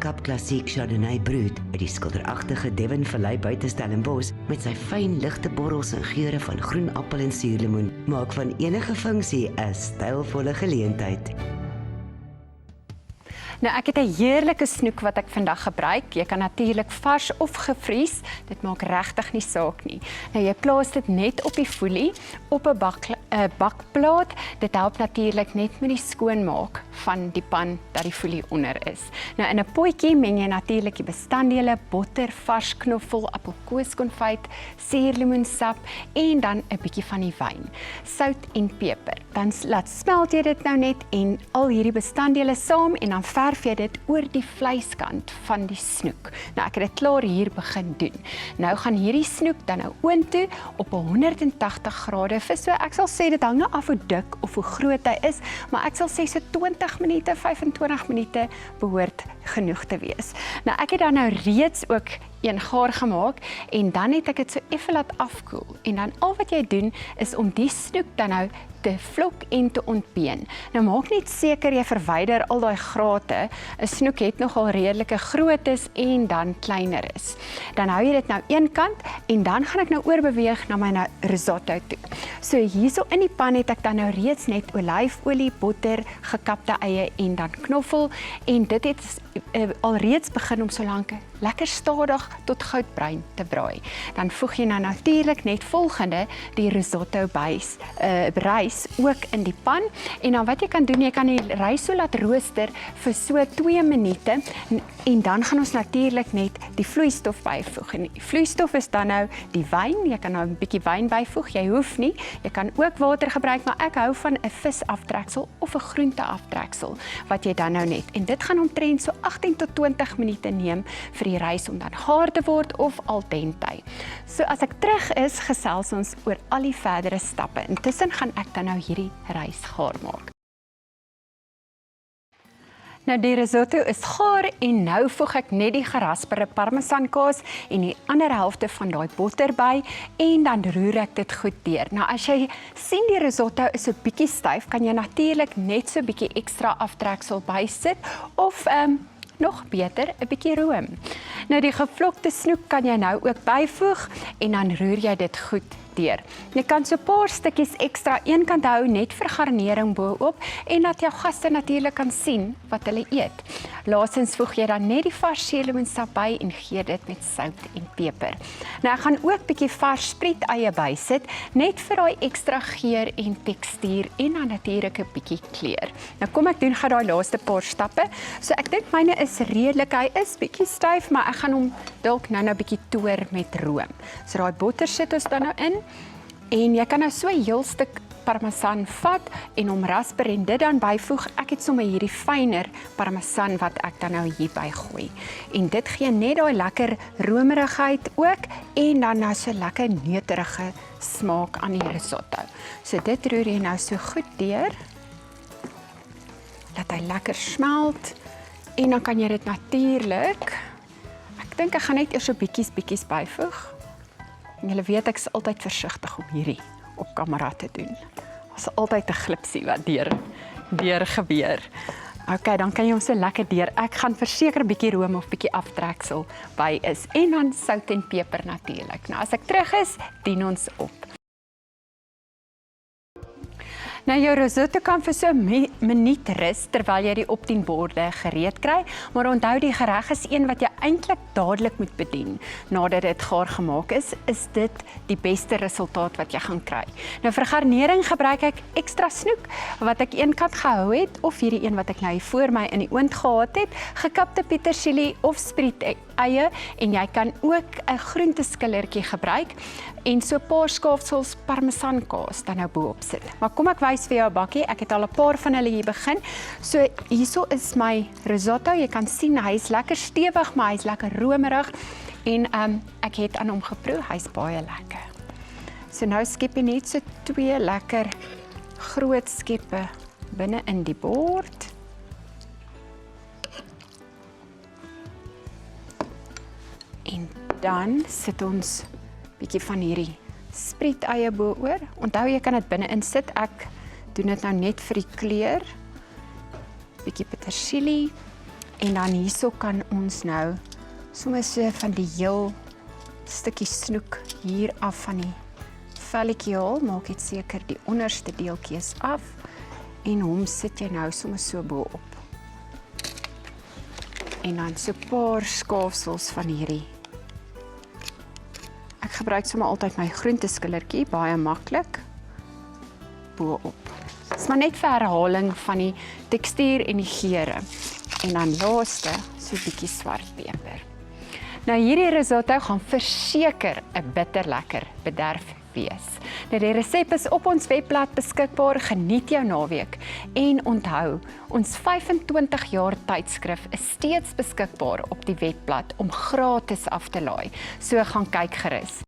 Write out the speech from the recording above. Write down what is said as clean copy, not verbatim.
Kaap Klassiek Chardonnay Brut uit die skilderagtige Devon Vallei buite Stellenbosch met sy fyn ligte borrels en geure van groen appel en suurlemoen maak van enige funksie 'n stylvolle geleentheid. Nou, ek het 'n heerlike snoek wat ek vandag gebruik. Jy kan natuurlik vars of gevries. Dit maak regtig nie saak nie. Nou, jy plaas dit net op die foelie op 'n bakplaat. Dit help natuurlik net met die skoonmaak van die pan dat die foelie onder is. Nou, in 'n potjie meng jy natuurlik die bestanddele: botter, vars knoffel, appelkoeskonfyt, suurlemoensap en dan 'n bietjie van die wyn, sout en peper. Dan laat smelt jy dit nou net en al hierdie bestanddele saam en dan verf jy dit oor die vleiskant van die snoek. Nou, ek het dit klaar hier begin doen. Nou gaan hierdie snoek dan nou oontoe op 180 grade vir so, ek sal sê dit hang nou af hoe dik of hoe groot hy is, maar ek sal sê so 20 minute, 25 minute behoort genoeg te wees. Nou, ek het dan nou reeds ook een gaar gemaak en dan het ek dit so effe laat afkoel. En dan al wat jy doen is om die snoek dan nou te vlok en te ontpeen. Nou maak net seker jy verwyder al daai grate. 'n Snoek het nogal redelike grootes en dan kleiner is. Dan hou jy dit nou een kant en dan gaan ek nou oorbeweeg na my risotto toe. So hierso in die pan het ek dan nou reeds net olyfolie, botter, gekapte eie en dan knoffel en dit het alreeds begin om so lank lekker stadig tot goudbruin te braai. Dan voeg jy nou natuurlik net volgende die risotto rys ook in die pan en dan wat jy kan doen, jy kan die rys so laat rooster vir so 2 minute en dan gaan ons natuurlik net die vloeistof byvoeg. En die vloeistof is dan nou die wyn, jy kan nou 'n bietjie wyn byvoeg, jy hoef nie, jy kan ook water gebruik, maar ek hou van 'n visaftreksel of 'n groenteaftreksel wat jy dan nou net. En dit gaan omtrent so 18 tot 20 minute neem vir die rys om dan gaar te word of al dente. So as ek terug is, gesels ons oor al die verdere stappe. Intussen gaan ek dan nou hierdie rys gaar maak. Nou die risotto is gaar en nou voeg ek net die gerasperde parmesankaas en die ander helfte van daai botter by en dan roer ek dit goed deur. Nou as jy sien die risotto is 'n bietjie styf, kan jy natuurlik net so 'n bietjie ekstra aftreksel bysit of nog beter 'n bietjie room. Nou die gevlokte snoek kan jy nou ook byvoeg en dan roer jy dit goed deur. Jy kan so 'n paar stukkies ekstra eenkant hou net vir garnering bo-op en dat jou gaste natuurlik kan sien wat hulle eet. Laastens voeg jy dan net die vars suurlemoensap by en gee dit met sout en peper. Nou ek gaan ook bietjie vars spriet-eie bysit net vir daai ekstra geur en tekstuur en dan natuurlik 'n bietjie kleur. Nou kom ek doen gou daai laaste paar stappe. So ek dink myne is redelik, hy is bietjie styf, maar ek gaan hom dalk nou bietjie toer met room. So daai botter sit ons dan nou in. En jy kan nou so 'n heel stuk parmesan vat en hom rasper en dit dan byvoeg. Ek het sommer hierdie fyner parmesan wat ek dan nou hier bygooi. En dit gee net daai lekker romerigheid ook en dan nou so lekker neuterige smaak aan die risotto. So dit roer jy nou so goed deur. Laat hy lekker smelt en dan kan jy dit natuurlik, ek dink ek gaan net eers so bietjies byvoeg. En julle weet ek is altyd versigtig om hierdie op kamera te doen. Daar's altyd 'n glipsie wat deur gebeur. OK, dan kan jy hom so lekker deur. Ek gaan verseker 'n bietjie room of bietjie aftreksel by is en dan sout en peper natuurlik. Nou as ek terug is, dien ons op. Nou jou risotto kan vir so 'n minuut rus terwyl jy die op 10 borde gereed kry, maar onthou die gereg is een wat jy eintlik dadelik moet bedien. Nadat dit gaar gemaak is dit die beste resultaat wat jy gaan kry. Nou vir garnering gebruik ek ekstra snoek wat ek eenkant gehou het of hierdie een wat ek nou hier voor my in die oond gehad het, gekapte petersilie of spriet-eie en jy kan ook 'n groenteskillertjie gebruik en so 'n paar skaafsels parmesankaas dan nou bo-op sit. Maar kom ek wys vir jou 'n bakkie, ek het al 'n paar van hulle hier begin. So hierso is my risotto, jy kan sien hy is lekker stewig, maar hy is lekker romerig en ek het aan hom geproe, hy's baie lekker. So nou skep jy net so 2 lekker groot skeppe binne in die bord. En dan sit ons bietjie van hierdie spriet-eie bo-oor. Onthou jy kan dit binne insit. Ek doen dit nou net vir die kleur. Bietjie petersilie En dan hierso kan ons nou sommer so van die heel stukkie snoek hier af van die velletjie haal, maak dit seker die onderste deeltjie is af en hom sit jy nou sommer so bo op. En dan so 'n paar skaafsels van hierdie. Ek gebruik sommer altyd my groenteskillertjie, baie maklik, bo op. Dit is maar net vir herhaling van die tekstuur en die geure. En dan laaste, so 'n bietjie swartpeper. Nou hierdie risotto gaan verseker 'n bitterlekker bederf wees. Nou die resep is op ons webblad beskikbaar. Geniet jou naweek en onthou, ons 25 jaar tydskrif is steeds beskikbaar op die webblad om gratis af te laai. So gaan kyk gerus.